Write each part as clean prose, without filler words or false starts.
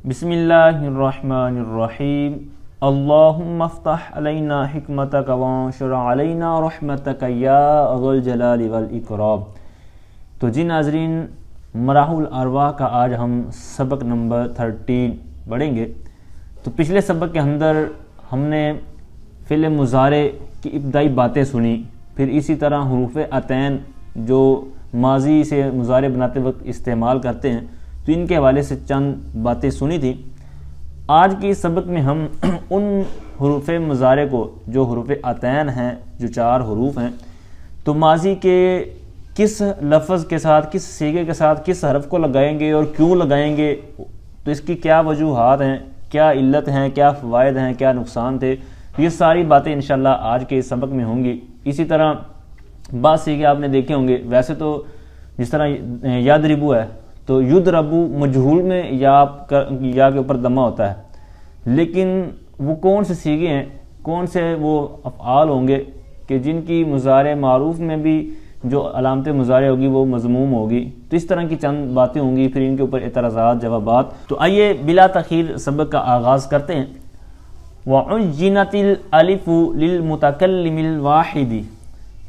بسم اللہ الرحمن الرحیم اللہم افتح علینا حکمتک وانشر علینا رحمتک یا ذو الجلال والاکرام۔ تو جی ناظرین، مراحل الارواح کا آج ہم سبق نمبر 13 پڑھیں گے۔ تو پچھلے سبق کے اندر ہم نے فعل مضارع کی ابتدائی باتیں سنی، پھر اسی طرح حروف عطین جو ماضی سے مضارع بناتے وقت استعمال کرتے ہیں تو ان کے حوالے سے چند باتیں سنی تھی۔ آج کی سبق میں ہم ان حروف مضارع کو جو حروف عطین ہیں، جو 4 حروف ہیں، تو ماضی کے کس لفظ کے ساتھ، کس صیغے کے ساتھ کس حرف کو لگائیں گے اور کیوں لگائیں گے، تو اس کی کیا وجوہات ہیں، کیا علت ہیں، کیا فوائد ہیں، کیا نقصان تھے، یہ ساری باتیں انشاءاللہ آج کے اس سبق میں ہوں گی۔ اسی طرح بعض صیغے آپ نے دیکھے ہوں گے، ویسے تو جس طرح یضربو ہے تو یضربو مجہول میں یا کے اوپر ضمہ ہوتا ہے، لیکن وہ کون سے صیغے ہیں، کون سے وہ افعال ہوں گے کہ جن کی مضارع معروف میں بھی جو علامت مضارع ہوگی وہ مضموم ہوگی، تو اس طرح کی چند باتیں ہوں گی، پھر ان کے اوپر اعتراضات، جوابات۔ تو آئیے بلا تاخیر سبق کا آغاز کرتے ہیں۔ وَعُجِّنَتِ الْأَلِفُ لِلْمُتَكَلِّمِ الْوَاحِدِ،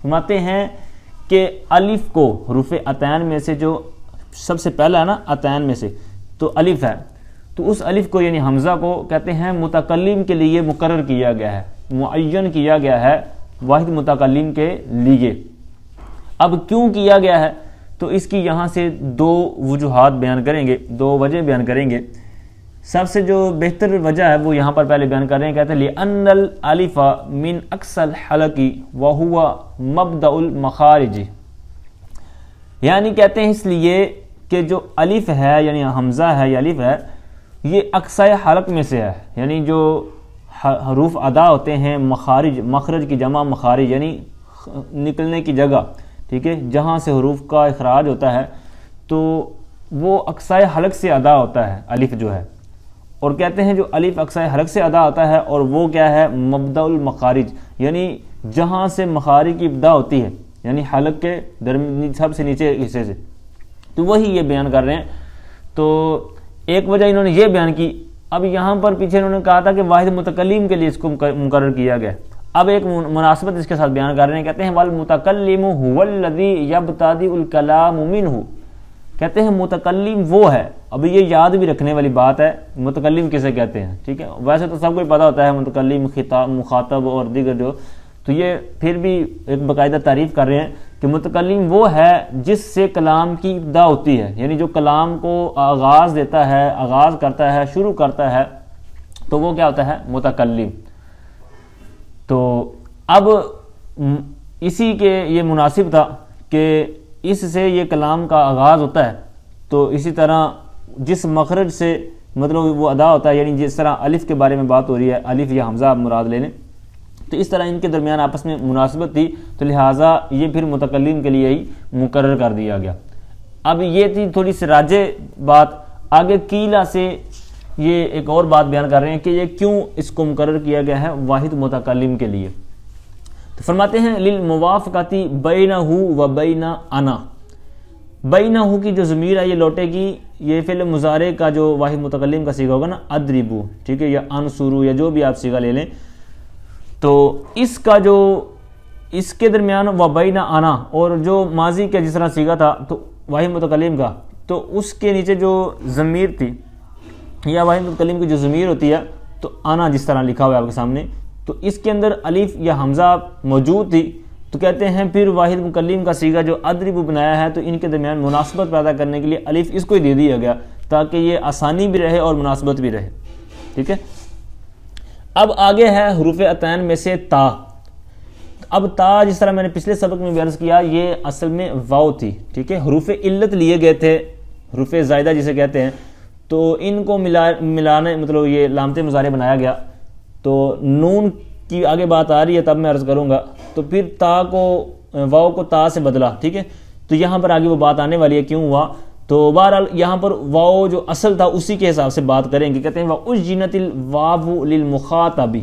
فرماتے ہیں کہ الف کو حروف عطین میں سے جو سب سے پہلا ہے نا، عطین میں سے تو الف ہے، تو اس الف کو یعنی حمزہ کو کہتے ہیں متکلم کے لیے مقرر کیا گیا ہے، معین کیا گیا ہے واحد متکلم کے لیے۔ اب کیوں کیا گیا ہے تو اس کی یہاں سے 2 وجوہات بیان کریں گے، 2 وجہ بیان کریں گے۔ سب سے جو بہتر وجہ ہے وہ یہاں پر پہلے بیان کر رہے ہیں، کہتے ہیں لِأَنَّ الْأَلِفَ مِنْ أَقْصَى الْحَلَقِ وَهُوَ مَبْدَأُ الْمَخَارِجِ، یعنی کہتے ہیں اس لیے کہ جو الف ہے یعنی حمزہ ہے یا الف ہے، یہ اقصی حلق میں سے ہے، یعنی جو حروف ادا ہوتے ہیں مخارج، مخرج کی جمع مخارج یعنی نکلنے کی جگہ، ٹھیک ہے، جہاں سے حروف کا اخراج ہوتا ہے تو وہ اقصی حلق سے ادا ہوتا ہے الف جو ہے، اور کہتے ہیں جو الف اقصی حلق سے ادا ہوتا ہے اور وہ کیا ہے مبدأ المخارج، یعنی جہاں سے مخارج کی ابتدا ہوتی ہے، یعنی حلق کے سب سے نیچے حصے سے، تو وہی یہ بیان کر رہے ہیں۔ تو ایک وجہ انہوں نے یہ بیان کی۔ اب یہاں پر پیچھے انہوں نے کہا تھا کہ واحد متکلم کے لیے اس کو مقرر کیا گیا، اب ایک مناسبت اس کے ساتھ بیان کر رہے ہیں، کہتے ہیں والمتکلم هو الذی یبتدئ الکلام منہ، کہتے ہیں متکلم وہ ہے۔ اب یہ یاد بھی رکھنے والی بات ہے، متکلم کسے کہتے ہیں، ٹھیک ہے، ویسے تو سب کو پتہ ہوتا ہے متکلم، خطاب، مخاطب اور دیگر جو، تو یہ پھر بھی ایک باقاعدہ تعریف کر رہے ہیں کہ متکلم وہ ہے جس سے کلام کی ابتدا ہوتی ہے، یعنی جو کلام کو آغاز دیتا ہے، آغاز کرتا ہے، شروع کرتا ہے، تو وہ کیا ہوتا ہے متکلم۔ تو اب اسی کے یہ مناسب تھا کہ اس سے یہ کلام کا آغاز ہوتا ہے، تو اسی طرح جس مخرج سے مطلب وہ ادا ہوتا ہے، یعنی جس طرح الف کے بارے میں بات ہو رہی ہے، الف یا حمزہ آپ مراد لے لیں، تو اس طرح ان کے درمیان آپس میں مناسبت تھی، تو لہٰذا یہ پھر متکلم کے لیے ہی مقرر کر دیا گیا۔ اب یہ تھی تھوڑی سی راجع بات۔ آگے قیلہ سے یہ ایک اور بات بیان کر رہے ہیں کہ یہ کیوں اس کو مقرر کیا گیا ہے واحد متکلم کے لیے۔ تو فرماتے ہیں للموافقۃ بینہ و بین انا، بینہ کی جو ضمیر ہے یہ لوٹے گی، یہ فعل مضارع کا جو واحد متکلم کا صیغہ ہوگا نا، اضربو، ٹھیک ہے، یا انصرو یا جو بھی آپ صیغہ لے لیں، تو اس کا جو اس کے درمیان و بین انا، اور جو ماضی کا جس طرح صیغہ تھا تو واحد متکلم کا، تو اس کے نیچے جو ضمیر تھی یا واحد متکلم کی جو ضمیر ہوتی ہے، تو انا جس طرح لکھا ہوا ہے آپ کے سامنے، تو اس کے اندر الف یا حمزہ موجود تھی، تو کہتے ہیں پھر واحد متکلم کا صیغہ جو اضرب بنایا ہے تو ان کے درمیان مناسبت پیدا کرنے کے لیے الف اس کو ہی دے دیا گیا تاکہ یہ آسانی بھی رہے اور مناسبت بھی رہے، ٹھیک ہے۔ اب آگے ہے حروف عطین میں سے تا۔ اب تا جس طرح میں نے پچھلے سبق میں بھی عرض کیا، یہ اصل میں واو تھی، ٹھیک ہے، حروف علت لیے گئے تھے، حروف زائدہ جسے کہتے ہیں، تو ان کو ملانے مطلب یہ علامت مضارع بنایا گیا۔ تو نون کی آگے بات آ رہی ہے تب میں عرض کروں گا، تو پھر تا کو واو کو تا سے بدلا، ٹھیک ہے، تو یہاں پر آگے وہ بات آنے والی ہے کیوں ہوا، تو بہرحال یہاں پر واو جو اصل تھا اسی کے حساب سے بات کریں گے۔ کہتے ہیں وَأُجِّنَتِ الْوَاوُ لِلْمُخَاطَبِ،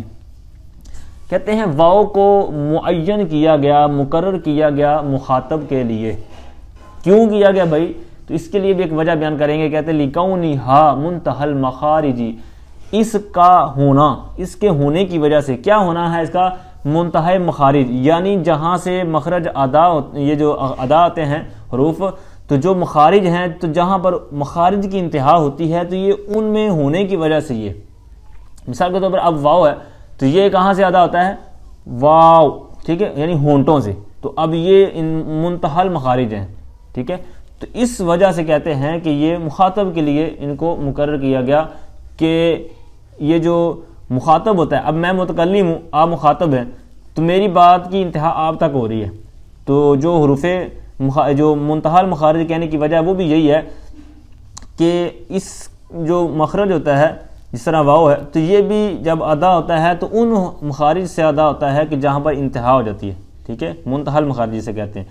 کہتے ہیں واو کو معین کیا گیا، مقرر کیا گیا مخاطب کے لیے۔ کیوں کیا گیا بھائی؟ تو اس کے لیے بھی ایک وجہ بیان کریں گے. کہتے ہیں لِکَوْنِهَا مُنْتَهَى الْمَخَارِجِ، اس کا ہونا، اس کے ہونے کی وجہ سے کیا ہونا ہے اس کا منتہا مخارج، یعنی جہاں سے مخرج ادا، یہ جو ادا آتے ہیں حروف، تو جو مخارج ہیں تو جہاں پر مخارج کی انتہا ہوتی ہے تو یہ ان میں ہونے کی وجہ سے، یہ مثال کے طور پر اب واو ہے تو یہ کہاں سے ادا ہوتا ہے؟ واو، ٹھیک ہے، یعنی ہونٹوں سے. تو اب یہ منتہا المخارج ہیں، ٹھیک ہے. تو اس وجہ سے کہتے ہیں کہ یہ مخاطب کے لیے ان کو مقرر کیا گیا کہ یہ جو مخاطب ہوتا ہے، اب میں متکلم ہوں، آپ مخاطب ہیں، تو میری بات کی انتہا آپ تک ہو رہی ہے. تو جو حروف جو منتہا المخارج کہنے کی وجہ وہ بھی یہی ہے کہ اس جو مخرج ہوتا ہے جس طرح واو ہے تو یہ بھی جب ادا ہوتا ہے تو ان مخارج سے ادا ہوتا ہے کہ جہاں پر انتہا ہو جاتی ہے، ٹھیک ہے، منتہا المخارج جسے کہتے ہیں.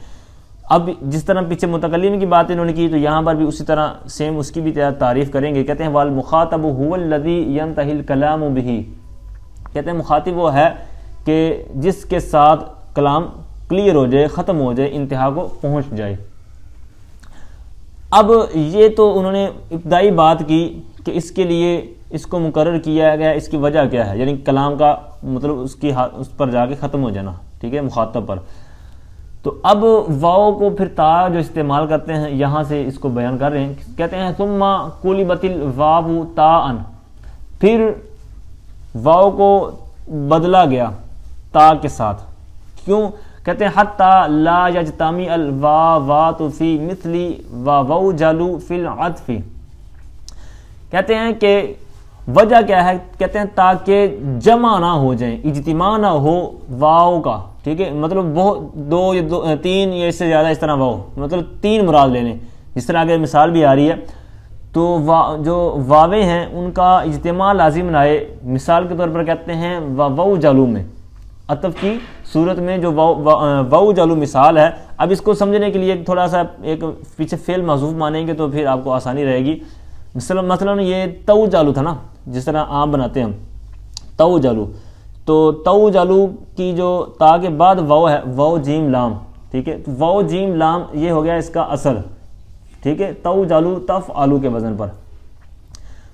اب جس طرح پیچھے متکلم کی بات انہوں نے کی تو یہاں پر بھی اسی طرح سیم اس کی بھی تعریف کریں گے. کہتے ہیں والمخاطب هو الذی ينتهي الکلام به، کہتے ہیں مخاطب وہ ہے کہ جس کے ساتھ کلام کلیئر ہو جائے، ختم ہو جائے، انتہا کو پہنچ جائے. اب یہ تو انہوں نے ابتدائی بات کی کہ اس کے لیے اس کو مقرر کیا گیا، اس کی وجہ کیا ہے، یعنی کلام کا مطلب اس پر جا کے ختم ہو جانا، ٹھیک ہے، مخاطب پر. تو اب واو کو پھر تا جو استعمال کرتے ہیں یہاں سے اس کو بیان کر رہے ہیں. کہتے ہیں ثم قلبت الواو تاء، پھر واو کو بدلا گیا تا کے ساتھ. کیوں؟ کہتے ہیں حتی لا یجتمع الواوات فی مثل ووجل فی العطف، کہتے ہیں کہ وجہ کیا ہے؟ کہتے ہیں تاکہ جمع نہ ہو جائیں، اجتماع نہ ہو واو کا، ٹھیک ہے، مطلب دو یا تین یا اس سے زیادہ اس طرح واو، مطلب تین مراد لے لیں. جس طرح اگر مثال بھی آ رہی ہے تو جو واویں ہیں ان کا اجتماع لازم نہ آئے. مثال کے طور پر کہتے ہیں وو جالو میں، عطف کی صورت میں جو وو جالو مثال ہے. اب اس کو سمجھنے کے لیے تھوڑا سا ایک پیچھے فعل محذوف مانیں گے تو پھر آپ کو آسانی رہے گی. مثلا یہ تو جالو تھا نا، جس طرح آم بناتے ہیں ہم، تو جالو، تو تو جالو کی جو تا کے بعد واو ہے، واو جیم لام، ٹھیک ہے، واو جیم لام یہ ہو گیا اس کا اصل، ٹھیک ہے، تو جالو تف آلو کے وزن پر.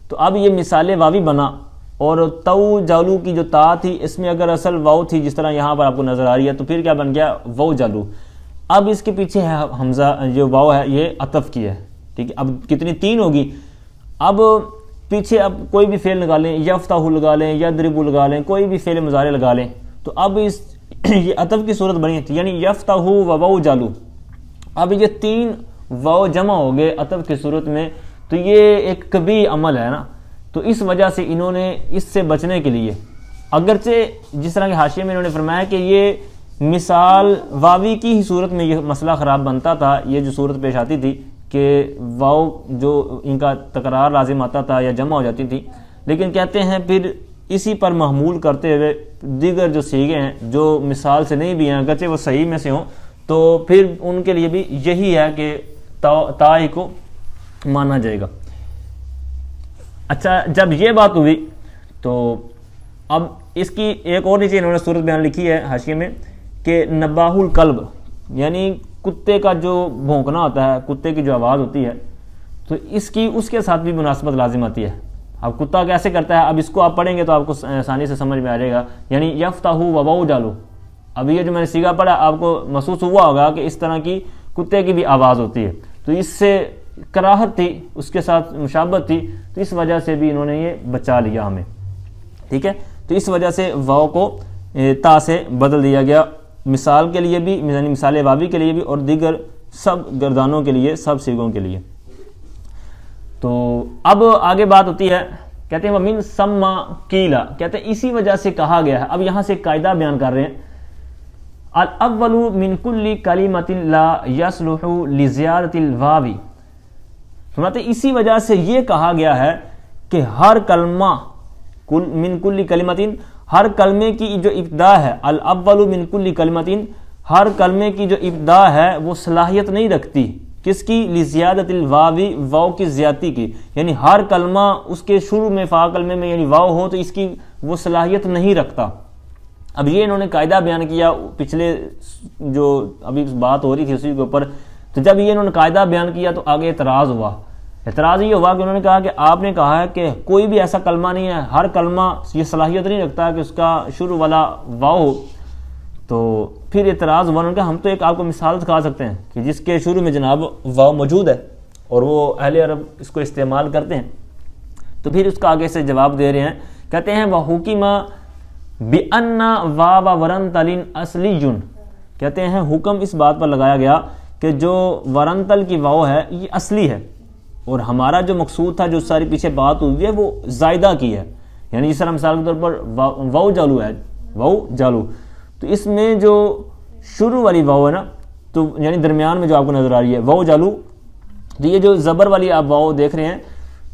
تو اب یہ مثال واوی بنا، اور تو جالو کی جو تا تھی اس میں اگر اصل واو تھی جس طرح یہاں پر آپ کو نظر آ رہی ہے تو پھر کیا بن گیا؟ واو جالو. اب اس کے پیچھے ہے حمزہ، جو واو ہے یہ عطف کی ہے، ٹھیک ہے. اب کتنی؟ تین ہوگی. اب پیچھے اب کوئی بھی فعل لگا لیں، یفتح لگا لیں، یضرب لگا لیں، کوئی بھی فعل مضارع لگا لیں، تو اب اس یہ عطف کی صورت بنی ہے، یعنی یفتح و واو جالو. اب یہ تین واو جمع ہو گئے عطف کی صورت میں، تو یہ ایک کبھی عمل ہے نا. تو اس وجہ سے انہوں نے اس سے بچنے کے لیے، اگرچہ جس طرح کے حاشیے میں انہوں نے فرمایا کہ یہ مثال واوی کی ہی صورت میں یہ مسئلہ خراب بنتا تھا، یہ جو صورت پیش آتی تھی کہ واو جو ان کا تکرار لازم آتا تھا یا جمع ہو جاتی تھی، لیکن کہتے ہیں پھر اسی پر محمول کرتے ہوئے دیگر جو صیغے ہیں جو مثال سے نہیں بھی ہیں اگرچہ وہ صحیح میں سے ہوں، تو پھر ان کے لیے بھی یہی ہے کہ تا ہی کو مانا جائے گا. اچھا، جب یہ بات ہوئی تو اب اس کی ایک اور نیچے انہوں نے صورت بیان لکھی ہے حاشیے میں کہ نباہ القلب، یعنی کتے کا جو بھونکنا ہوتا ہے، کتے کی جو آواز ہوتی ہے، تو اس کی اس کے ساتھ بھی مناسبت لازم آتی ہے. اب کتا کیسے کرتا ہے؟ اب اس کو آپ پڑھیں گے تو آپ کو آسانی سے سمجھ میں آ جائے گا. یعنی یفتح و واو جالو، اب یہ جو میں نے سیگا پڑھا آپ کو محسوس ہوا ہوگا کہ اس طرح کی کتے کی بھی آواز ہوتی ہے، تو اس سے کراہت تھی، اس کے ساتھ مشابہت تھی، تو اس وجہ سے بھی انہوں نے یہ بچا لیا ہمیں، ٹھیک ہے. تو اس وجہ سے واو کو تا سے بدل دیا گیا، مثال کے لیے بھی، یعنی مثال واوی کے لیے بھی، اور دیگر سب گردانوں کے لیے، سب صیغوں کے لیے. تو اب آگے بات ہوتی ہے، کہتے ہیں وَمِن ثَمَّ قِيلَ، کہتے ہیں اسی وجہ سے کہا گیا ہے. اب یہاں سے قاعدہ بیان کر رہے ہیں، الاول من کل کلمۃ لا یصلح لزیادۃ الواو، فرماتے اسی وجہ سے یہ کہا گیا ہے کہ ہر کلمہ، من کل کلمۃ، ہر کلمے کی جو ابتدا ہے، الاول من کل کلمۃ، ہر کلمے کی جو ابتدا ہے وہ صلاحیت نہیں رکھتی، کس کی؟ لزیادۃ الواو، واو کی زیادتی کی. یعنی ہر کلمہ اس کے شروع میں فا کلمے میں یعنی واو ہو تو اس کی وہ صلاحیت نہیں رکھتا. اب یہ انہوں نے قاعدہ بیان کیا پچھلے جو ابھی بات ہو رہی تھی اسی کے اوپر تو جب یہ انہوں نے قاعدہ بیان کیا تو آگے اعتراض ہوا. اعتراض یہ ہوا کہ انہوں نے کہا کہ آپ نے کہا ہے کہ کوئی بھی ایسا کلمہ نہیں ہے، ہر کلمہ یہ صلاحیت نہیں رکھتا کہ اس کا شروع والا واو ہو. تو پھر اعتراض ہوا، انہوں نے کہا ہم تو ایک آپ کو مثال دکھا سکتے ہیں کہ جس کے شروع میں جناب واو موجود ہے اور وہ اہل عرب اس کو استعمال کرتے ہیں. تو پھر اس کا آگے سے جواب دے رہے ہیں، کہتے ہیں وَحُكِمَ بِأَنَّ وَاوَ وَرَنْتَلٍ أَصْلِيٌّ، کہتے ہیں حکم اس بات پر لگایا گیا کہ جو ورنتل کی واو ہے یہ اصلی ہے، اور ہمارا جو مقصود تھا، جو ساری پیچھے بات ہوئی ہے وہ زائدہ کی ہے. یعنی جس طرح مثال کے طور پر واو جالو ہے، واو جالو، تو اس میں جو شروع والی واو ہے نا، تو یعنی درمیان میں جو آپ کو نظر آ رہی ہے واو جالو، تو یہ جو زبر والی آپ واو دیکھ رہے ہیں،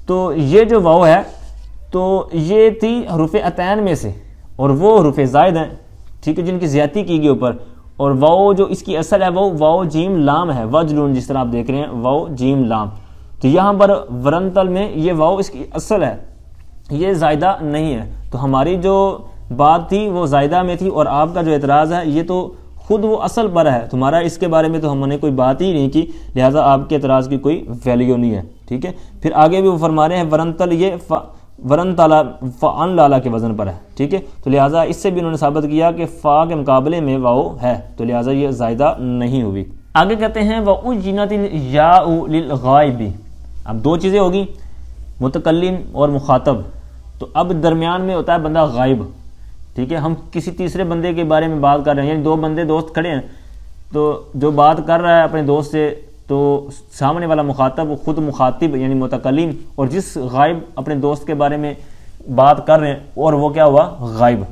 تو یہ جو واو ہے تو یہ تھی حروف عطین میں سے، اور وہ حروف زائد ہیں، ٹھیک ہے، جن کی زیادتی کی گئی اوپر. اور واو جو اس کی اصل ہے وہ واو جیم لام ہے، وجلون، جس طرح آپ دیکھ رہے ہیں واو جیم لام. تو یہاں پر ورنتل میں یہ واو اس کی اصل ہے، یہ زائدہ نہیں ہے. تو ہماری جو بات تھی وہ زائدہ میں تھی، اور آپ کا جو اعتراض ہے یہ تو خود وہ اصل پر ہے، تمہارا اس کے بارے میں تو ہم نے کوئی بات ہی نہیں کی، لہٰذا آپ کے اعتراض کی کوئی ویلیو نہیں ہے. ٹھیک ہے، پھر آگے بھی وہ فرما رہے ہیں ورنتل یہ ورنتالا فعن لالا کے وزن پر ہے. ٹھیک ہے، تو لہٰذا اس سے بھی انہوں نے ثابت کیا کہ فا کے مقابلے میں واو ہے، تو لہٰذا یہ زائدہ نہیں ہوئی. آگے کہتے ہیں وَأُجِّنَتِ الْيَاءُ لِلْغَائِبِ. اب دو چیزیں ہوگی، متکلم اور مخاطب. تو اب درمیان میں ہوتا ہے بندہ غائب. ٹھیک ہے، ہم کسی تیسرے بندے کے بارے میں بات کر رہے ہیں، یعنی دو بندے دوست کھڑے ہیں، تو جو بات کر رہا ہے اپنے دوست سے، تو سامنے والا مخاطب خود مخاطب یعنی متکلم، اور جس غائب اپنے دوست کے بارے میں بات کر رہے ہیں اور وہ کیا ہوا غائب.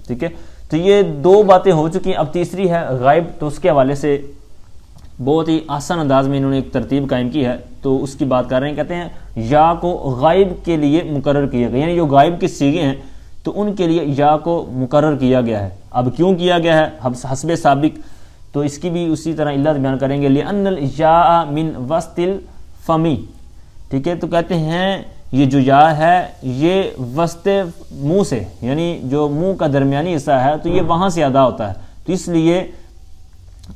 ٹھیک ہے، تو یہ دو باتیں ہو چکی ہیں، اب تیسری ہے غائب. تو اس کے حوالے سے بہت ہی آسان انداز میں انہوں نے ایک ترتیب قائم کی ہے، تو اس کی بات کر رہے ہیں. کہتے ہیں یا کو غائب کے لیے مقرر کیا گیا، یعنی جو غائب کی صیغے ہیں تو ان کے لیے یا کو مقرر کیا گیا ہے. اب کیوں کیا گیا ہے حسب سابق، تو اس کی بھی اسی طرح علت بیان کریں گے. لِأَنَّ الْيَاءَ مِنْ وَسْطِ الْفَمِ. ٹھیک ہے، تو کہتے ہیں یہ جو یا ہے یہ وسط منہ سے، یعنی جو منہ کا درمیانی حصہ ہے تو یہ وہاں سے ادا ہوتا ہے، تو اس لیے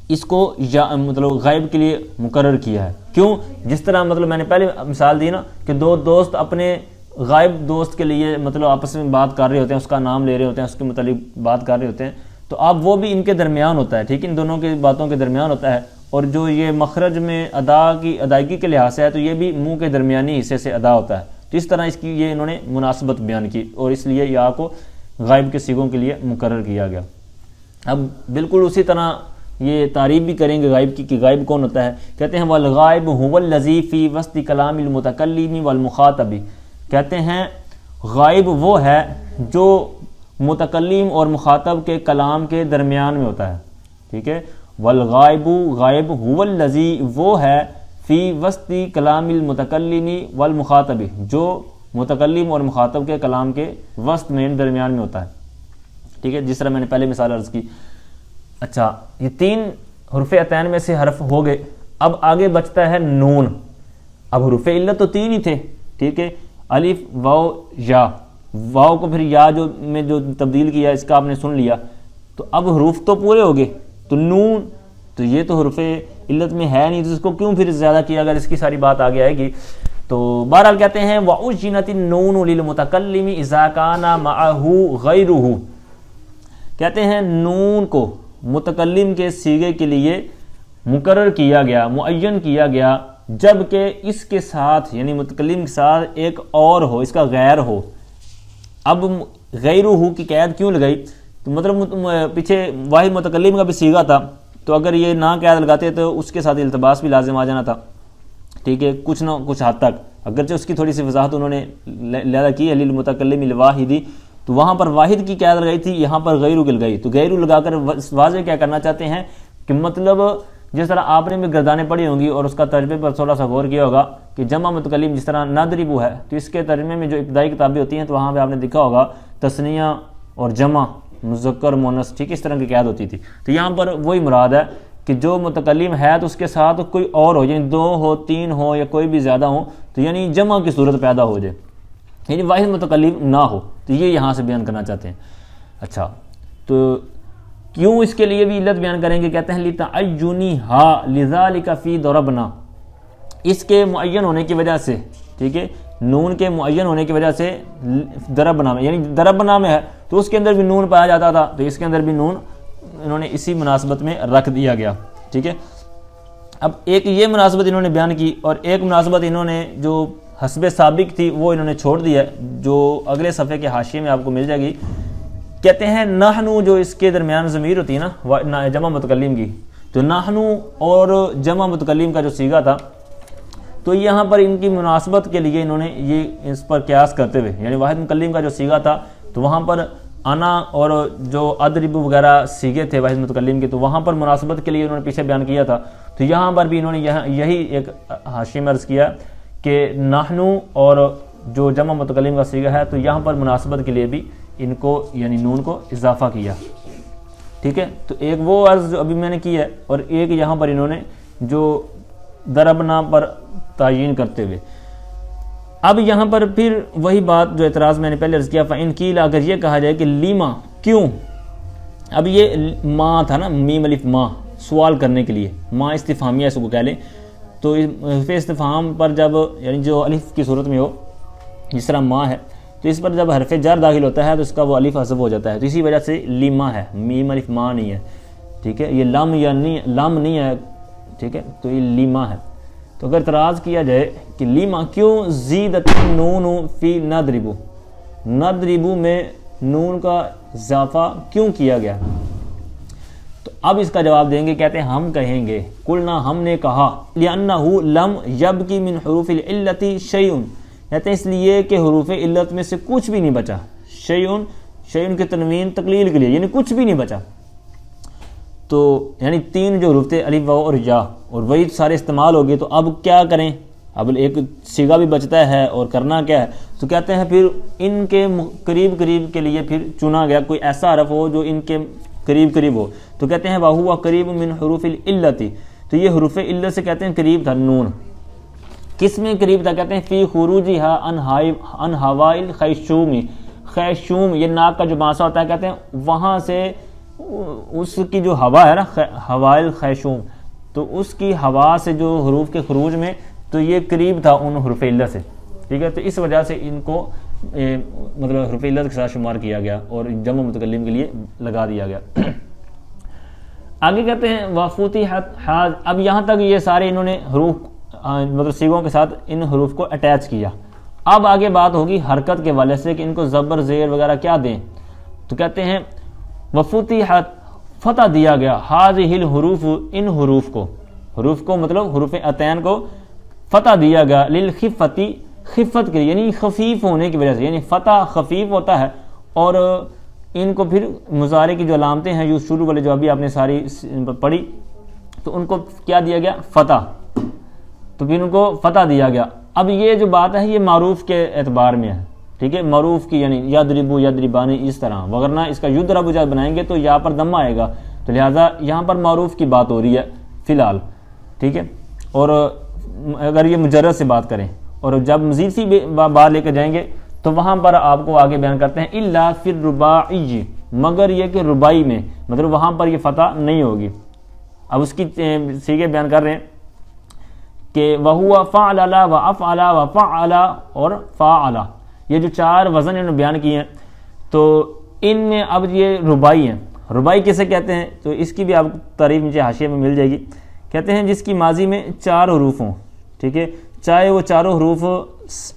اس کو یا مطلب غائب کے لیے مقرر کیا ہے. کیوں؟ جس طرح مطلب میں نے پہلے مثال دی نا کہ دو دوست اپنے غائب دوست کے لیے مطلب آپس میں بات کر رہے ہوتے ہیں، اس کا نام لے رہے ہوتے ہیں، اس کے متعلق بات کر رہے ہوتے ہیں، تو اب وہ بھی ان کے درمیان ہوتا ہے. ٹھیک ہے، ان دونوں کی باتوں کے درمیان ہوتا ہے. اور جو یہ مخرج میں ادائیگی کے لحاظ سے ہے تو یہ بھی منہ کے درمیانی حصے سے ادا ہوتا ہے. تو اس طرح اس کی یہ انہوں نے مناسبت بیان کی، اور اس لیے یا کو غائب کے صیغوں کے لیے مقرر کیا گیا. اب بالکل اسی طرح یہ تعریف بھی کریں گے غائب کی کہ غائب کون ہوتا ہے. کہتے ہیں والغائب هو الذی فی وسط کلام المتکلم والمخاطب. کہتے ہیں غائب وہ ہے جو متکلم اور مخاطب کے کلام کے درمیان میں ہوتا ہے. ٹھیک ہے، والغائب غائب هو الذی وہ ہے فی وسط کلام المتکلم والمخاطب جو متکلم اور مخاطب کے کلام کے وسط میں درمیان میں ہوتا ہے. ٹھیک ہے، جس طرح میں نے پہلے مثال عرض کی. اچھا، یہ تین حروف عطین میں سے حرف ہو گئے. اب آگے بچتا ہے نون. اب حروف علت تو تین ہی تھے. ٹھیک ہے، الف واو یا. واو کو پھر یا جو میں جو تبدیل کیا اس کا آپ نے سن لیا. تو اب حروف تو پورے ہو گئے. تو نون تو یہ تو حروف علت میں ہے نہیں، تو اس کو کیوں پھر زیادہ کیا؟ اگر اس کی ساری بات آگے آئے گی. تو بہرحال کہتے ہیں وَأُجِّنَتِ النُّونُ لِلْمُتَكَلِّمِ إِذَا كَانَ مَعَهُ غَيْرُهُ. کہتے ہیں نون کو متکلم کے صیغے کے لیے مقرر کیا گیا، معین کیا گیا، جبکہ اس کے ساتھ یعنی متکلم کے ساتھ ایک اور ہو، اس کا غیر ہو. اب غیرہ کی قید کیوں لگائی؟ تو مطلب پیچھے واحد متکلم کا بھی صیغہ تھا، تو اگر یہ نہ قید لگاتے تو اس کے ساتھ التباس بھی لازم آ جانا تھا. ٹھیک ہے، کچھ نہ کچھ حد تک، اگرچہ اس کی تھوڑی سی وضاحت انہوں نے لہذا کی ہے للمتکلم الواحدی، تو وہاں پر واحد کی قید لگائی تھی، یہاں پر غیرو کی لگائی. تو غیرو لگا کر واضح کیا کرنا چاہتے ہیں کہ مطلب جس طرح آپ نے بھی گردانیں پڑھی ہوں گی اور اس کا ترجمے پر تھوڑا سا غور کیا ہوگا کہ جمع متکلم جس طرح نادربو ہے، تو اس کے ترجمے میں جو ابتدائی کتابیں ہوتی ہیں تو وہاں پہ آپ نے دیکھا ہوگا تثنیہ اور جمع مذکر مونث، ٹھیک اس طرح کی قید ہوتی تھی. تو یہاں پر وہی مراد ہے کہ جو متکلم ہے تو اس کے ساتھ کوئی اور ہو، یعنی دو ہو، تین ہو، یا کوئی بھی زیادہ ہو، تو یعنی جمع کی صورت پیدا ہو جائے، یعنی واحد متکلم نہ ہو. تو یہ یہاں سے بیان کرنا چاہتے ہیں. اچھا، تو کیوں اس کے لیے بھی علت بیان کریں گے؟ کہتے ہیں لِتَعَيُّنِهَا لِذَلِكَ فِي ضَرَبْنَا، اس کے معین ہونے کی وجہ سے، ٹھیک ہے، نون کے معین ہونے کی وجہ سے ضربنا میں، یعنی ضربنا میں ہے تو اس کے اندر بھی نون پایا جاتا تھا، تو اس کے اندر بھی نون انہوں نے اسی مناسبت میں رکھ دیا گیا، ٹھیک ہے۔ اب ایک یہ مناسبت انہوں نے بیان کی، اور ایک مناسبت انہوں نے جو حسب سابق تھی وہ انہوں نے چھوڑ دی ہے، جو اگلے صفحے کے حاشیے میں آپ کو مل جائے گی۔ کہتے ہیں نحنو، جو اس کے درمیان ضمیر ہوتی ہے نا جمع متکلم کی، تو نحنو اور جمع متکلم کا جو صیغہ تھا، تو یہاں پر ان کی مناسبت کے لیے انہوں نے یہ اس پر قیاس کرتے ہوئے، یعنی واحد متکلم کا جو صیغہ تھا تو وہاں پر انا اور جو اضرب وغیرہ صیغے تھے واحد متکلم کے، تو وہاں پر مناسبت کے لیے انہوں نے پیچھے بیان کیا تھا، تو یہاں پر بھی انہوں نے یہی ایک حاشیے میں عرض کیا کہ نحنو اور جو جمع متکلم کا صیغہ ہے، تو یہاں پر مناسبت کے لیے بھی ان کو یعنی نون کو اضافہ کیا، ٹھیک ہے۔ تو ایک وہ عرض جو ابھی میں نے کی ہے، اور ایک یہاں پر انہوں نے جو ضربنا پر تعین کرتے ہوئے۔ اب یہاں پر پھر وہی بات جو اعتراض میں نے پہلے عرض کیا، فَإِن قِيلَ، اگر یہ کہا جائے کہ لیما، کیوں؟ اب یہ ما تھا نا، میم الف ما، سوال کرنے کے لیے، ما استفہامیہ اس کو کہہ لیں، تو حرف استفہام پر جب یعنی جو الف کی صورت میں ہو، جس طرح ما ہے، تو اس پر جب حرف جر داخل ہوتا ہے تو اس کا وہ الف حذف ہو جاتا ہے، تو اسی وجہ سے لیما ہے، میم الف ما نہیں ہے، ٹھیک ہے، یہ لام یا لام نہیں ہے، ٹھیک ہے، تو یہ لیما ہے۔ تو اگر اعتراض کیا جائے کہ لیما کیوں زیدت النون فی نضربو، نضربو میں نون کا اضافہ کیوں کیا گیا، تو اب اس کا جواب دیں گے، کہتے ہیں ہم کہیں گے قلنا، ہم نے کہا، لأنہ لم یبقی من حروف العلت شیء، کہتے ہیں اس لیے کہ حروف علت میں سے کچھ بھی نہیں بچا، شیء کی تنوین تقلیل کے لیے، یعنی کچھ بھی نہیں بچا، تو یعنی تین جو حروف تھے الف واو اور یا، اور وہی سارے استعمال ہو گئے، تو اب کیا کریں؟ اب ایک صیغہ بھی بچتا ہے اور کرنا کیا ہے؟ تو کہتے ہیں پھر ان کے قریب کے لیے پھر چنا گیا کوئی ایسا حرف ہو جو ان کے قریب ہو، تو کہتے ہیں وَهُوَ قریب من حروف العلت، تو یہ حروف علت سے کہتے ہیں قریب تھا نون، کس میں قریب تھا؟ کہتے ہیں فی خروجها عن هواء الخیشوم، خیشوم یہ ناک کا جو بانسا ہوتا ہے، کہتے ہیں وہاں سے اس کی جو ہوا ہے نا، ہوا الخیشوم، تو اس کی ہوا سے جو حروف کے خروج میں، تو یہ قریب تھا ان حروف علت سے، ٹھیک ہے، تو اس وجہ سے ان کو مطلب حروف علت کے ساتھ شمار کیا گیا اور جمع متکلم کے لیے لگا دیا گیا۔ آگے کہتے ہیں وَفُتِحَتْ، اب یہاں تک یہ سارے انہوں نے حروف مطلب صیغوں کے ساتھ ان حروف کو اٹیچ کیا۔ اب آگے بات ہوگی حرکت کے والے سے کہ ان کو زبر زیر وغیرہ کیا دیں، تو کہتے ہیں وَفُتِحَتْ، فتح دیا گیا، هَذِهِ الْحُرُوفُ، ان حروف کو مطلب حروف عتین کو فتح دیا گیا، للخفتی، خفت کے، یعنی خفیف ہونے کی وجہ سے، یعنی فتح خفیف ہوتا ہے، اور ان کو پھر مضارع کی جو علامتیں ہیں جو شروع والے جو ابھی آپ نے ساری پڑھی، تو ان کو کیا دیا گیا؟ فتح، تو پھر ان کو فتح دیا گیا۔ اب یہ جو بات ہے یہ معروف کے اعتبار میں ہے، ٹھیک ہے، معروف کی یعنی یضربو یضربانی اس طرح، وگرنہ اس کا یضرب جب بنائیں گے تو یہاں پر دم آئے گا، تو لہٰذا یہاں پر معروف کی بات ہو رہی ہے فی الحال، ٹھیک ہے۔ اور اگر یہ مجرد سے بات کریں اور جب مزید سی بات لے کر جائیں گے تو وہاں پر آپ کو آگے بیان کرتے ہیں الا فی الرباعی، مگر یہ کہ ربائی میں، مطلب وہاں پر یہ فتح نہیں ہوگی۔ اب اس کی صیغے بیان کر رہے ہیں کہ وَهُوَ فَعْلَلَ وَأَفْعَلَ وَفَعَلَ اور فَعَلَ، یہ جو چار وزن انہوں نے بیان کیے ہیں، تو ان میں اب یہ ربائی ہیں۔ ربائی کسے کہتے ہیں؟ تو اس کی بھی آپ تعریف نیچے حاشیے میں مل جائے گی۔ کہتے ہیں جس کی ماضی میں چار حروف ہوں، ٹھیک ہے، چاہے وہ چاروں حروف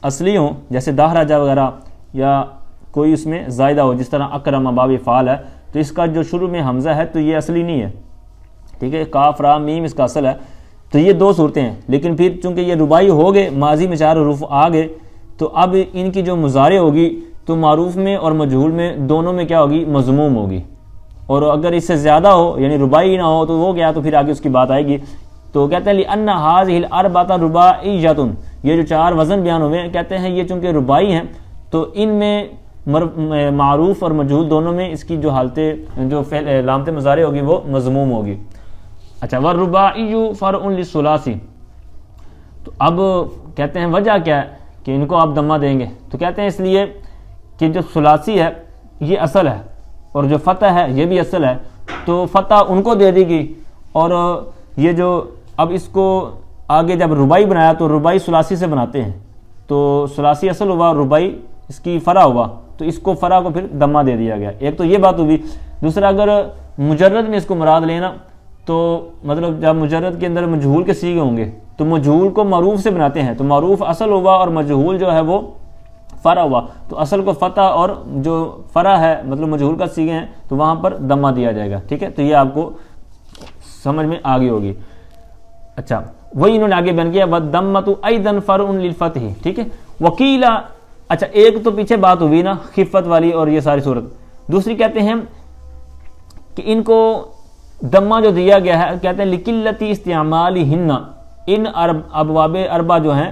اصلی ہوں جیسے دہراجہ وغیرہ، یا کوئی اس میں زائدہ ہو جس طرح اکرم باب فعال ہے، تو اس کا جو شروع میں حمزہ ہے تو یہ اصلی نہیں ہے، ٹھیک ہے، کاف را میم اس کا اصل ہے، تو یہ دو صورتیں ہیں۔ لیکن پھر چونکہ یہ ربائی ہو گئے، ماضی میں چار حروف آ گئے، تو اب ان کی جو مضارع ہوگی تو معروف میں اور مجہول میں دونوں میں کیا ہوگی؟ مضموم ہوگی، اور اگر اس سے زیادہ ہو یعنی ربائی نہ ہو تو وہ گیا، تو پھر آگے اس کی بات آئے گی۔ تو کہتے ہیں لِأَنَّ هَذِهِ الْأَرْبَعَةَ رُبَاعِيَّةٌ، یہ جو چار وزن بیان ہوئے ہیں، کہتے ہیں یہ چونکہ ربائی ہیں تو ان میں معروف اور مجہول دونوں میں اس کی جو حالتیں جو علامت مضارع ہوگی وہ مضموم ہوگی۔ اچھا، وَالرُّبَاعِيُّ فَرْعٌ لِلثُّلَاثِ، تو اب کہتے ہیں وجہ کیا ہے کہ ان کو آپ دمہ دیں گے؟ تو کہتے ہیں اس لیے کہ جو ثلاثی ہے یہ اصل ہے، اور جو فتح ہے یہ بھی اصل ہے، تو فتح ان کو دے دی گئی، اور یہ جو اب اس کو آگے جب ربائی بنایا تو ربائی ثلاثی سے بناتے ہیں، تو ثلاثی اصل ہوا، ربائی اس کی فرع ہوا، تو اس کو فرع کو پھر دمہ دے دیا گیا۔ ایک تو یہ بات ہوئی، دوسرا اگر مجرد میں اس کو مراد لینا تو مطلب جب مجرد کے اندر مجہول کے صیغے ہوں گے تو مجہول کو معروف سے بناتے ہیں، تو معروف اصل ہوا اور مجہول جو ہے وہ فرع ہوا، تو اصل کو فتح اور جو فرع ہے مطلب مجہول کا صیغے ہیں تو وہاں پر دمہ دیا جائے گا، ٹھیک ہے، تو یہ آپ کو سمجھ میں آگے ہوگی۔ اچھا وہی انہوں نے آگے بیان کیا وَالدَّمَّةُ أَيْضًا فَرْعٌ لِلْفَتْحِ، ٹھیک ہے، وَقِيلَ، اچھا ایک تو پیچھے بات ہوئی نا خفت والی اور یہ ساری صورت، دوسری کہتے ہیں کہ ان کو دمہ جو دیا گیا ہے کہتے ہیں لِقِلَّةِ اسْتِعْمَالِهِنَّ، ان ابواب اربع جو ہیں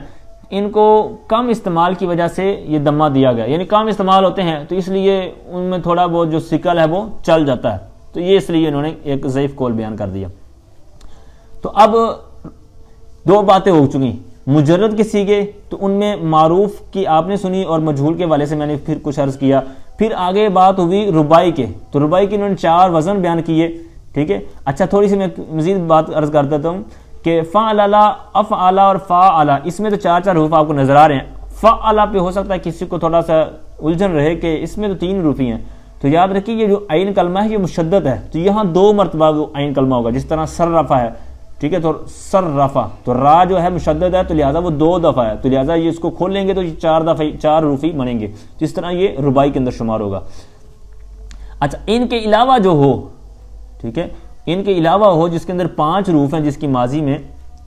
ان کو کم استعمال کی وجہ سے یہ دمہ دیا گیا، یعنی کم استعمال ہوتے ہیں تو اس لیے ان میں تھوڑا بہت جو ثقل ہے وہ چل جاتا ہے، تو یہ اس لیے انہوں نے ایک ضعیف قول بیان کر دیا۔ تو اب دو باتیں ہو چکی، مجرد کے صیغے تو ان میں معروف کی آپ نے سنی اور مجہول کے والے سے میں نے پھر کچھ عرض کیا، پھر آگے بات ہوئی ربائی کے، تو ربائی کے انہوں نے 4 وزن بیان کیے، ٹھیک ہے۔ اچھا تھوڑی سی میں مزید بات عرض کر دیتا ہوں کہ فعلل، افعل اور فاعل، اس میں تو 4 حروف آپ کو نظر آ رہے ہیں، فعل پہ ہو سکتا ہے کسی کو تھوڑا سا الجھن رہے کہ اس میں تو 3 حروف ہی ہیں، تو یاد رکھیے یہ جو عین کلمہ ہے یہ مشدد ہے، تو یہاں 2 مرتبہ وہ عین کلمہ ہوگا، جس طرح صرفہ ہے، ٹھیک ہے، تو صرفہ تو را جو ہے مشدد ہے تو لہٰذا وہ 2 دفعہ ہے، تو لہٰذا یہ اس کو کھول لیں گے تو یہ 4 دفعہ 4 حروف ہی بنیں گے، جس طرح یہ ربائی کے اندر شمار ہوگا۔ اچھا ان کے علاوہ جو ہو، ٹھیک ہے، ان کے علاوہ ہو جس کے اندر 5 حروف ہیں جس کی ماضی میں،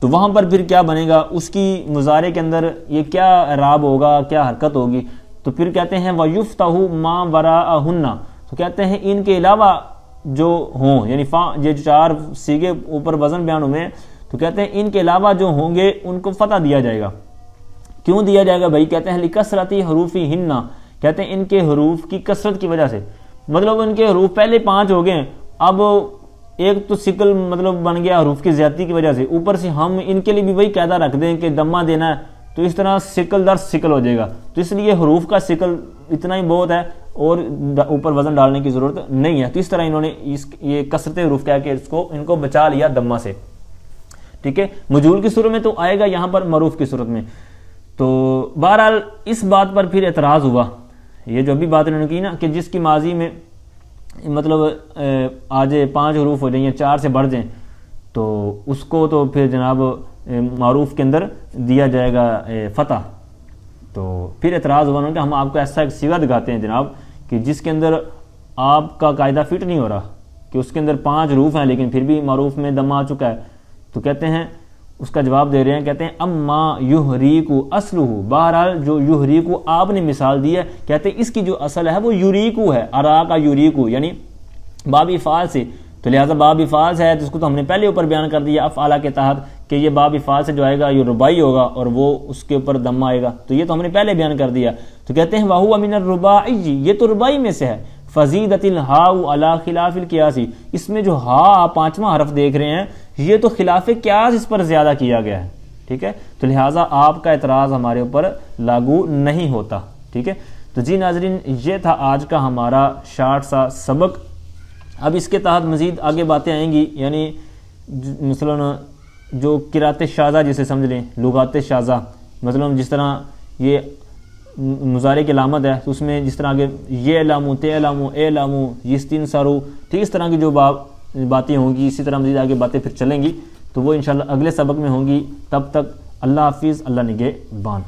تو وہاں پر پھر کیا بنے گا، اس کی مضارع کے اندر یہ کیا اعراب ہوگا، کیا حرکت ہوگی، تو پھر کہتے ہیں وَيُفْتَحُ مَا وَرَاءَهُنَّ، تو کہتے ہیں ان کے علاوہ جو ہوں، یعنی یہ جو 4 صیغے اوپر وزن بیان ہوئے ہیں تو کہتے ہیں ان کے علاوہ جو ہوں گے ان کو فتح دیا جائے گا۔ کیوں دیا جائے گا بھائی؟ کہتے ہیں لِكَثْرَةِ حُرُوفِهِنَّ، کہتے ہیں ان کے حروف کی کثرت کی وجہ سے، مطلب ان کے حروف پہلے 5 ہو گئے ہیں، اب ایک تو ثقل مطلب بن گیا حروف کی زیادتی کی وجہ سے، اوپر سے ہم ان کے لیے بھی وہی قاعدہ رکھ دیں کہ دمہ دینا ہے، تو اس طرح ثقل در ثقل ہو جائے گا، تو اس لیے حروف کا ثقل اتنا ہی بہت ہے اور اوپر وزن ڈالنے کی ضرورت نہیں ہے، تو اس طرح انہوں نے یہ کثرت حروف کہہ کے ان کو بچا لیا دمہ سے، ٹھیک ہے۔ مجہول کی صورت میں تو آئے گا یہاں پر معروف کی صورت میں، تو بہرحال اس بات پر پھر اعتراض ہوا، یہ جو بھی بات انہوں نے کی نا کہ جس کی ماضی میں مطلب آج 5 حروف ہو جائیں یا 4 سے بڑھ جائیں تو اس کو تو پھر جناب معروف کے اندر دیا جائے گا فتح، تو پھر اعتراض ہوا کہ ہم آپ کو ایسا ایک صیغہ دکھاتے ہیں جناب کہ جس کے اندر آپ کا قاعدہ فٹ نہیں ہو رہا، کہ اس کے اندر 5 حروف ہیں لیکن پھر بھی معروف میں دمہ آ چکا ہے، تو کہتے ہیں اس کا جواب دے رہے ہیں، کہتے ہیں اما یحریکو اصلہ، بہرحال جو یحریکو آپ نے مثال دی ہے، کہتے ہیں اس کی جو اصل ہے وہ یریکو ہے، ارا کا یریکو یعنی باب افعال سے، تو لہٰذا باب افعال سے ہے تو اس کو تو ہم نے پہلے اوپر بیان کر دیا افعال کے تحت کہ یہ باب افعال سے جو آئے گا یہ ربائی ہوگا اور وہ اس کے اوپر دمہ آئے گا، تو یہ تو ہم نے پہلے بیان کر دیا، تو کہتے ہیں وَهُوَ مِنَ الرُّبَاعِيِّ، یہ تو ربائی میں سے ہے، فَزِيدَتِ الْهَاءُ عَلَى خِلَافِ الْقِيَاسِ، اس میں جو ہا آپ 5واں حرف دیکھ رہے ہیں یہ تو خلاف قیاس اس پر زیادہ کیا گیا ہے، ٹھیک ہے، تو لہٰذا آپ کا اعتراض ہمارے اوپر لاگو نہیں ہوتا، ٹھیک ہے۔ تو جی ناظرین یہ تھا آج کا ہمارا شارٹ سا سبق، اب اس کے تحت مزید آگے باتیں آئیں گی، یعنی مثلاً جو قرات شاذہ جسے سمجھ لیں، لغات شاذہ، مثلاً جس طرح یہ مضارع کی علامت ہے تو اس میں جس طرح آگے یہ لامو تے لامو اے لامو یستین سارو، ٹھیک اس طرح کی جو باتیں ہوں گی، اسی طرح مزید آگے باتیں پھر چلیں گی، تو وہ انشاءاللہ اگلے سبق میں ہوں گی، تب تک اللہ حافظ، اللہ نگہبان۔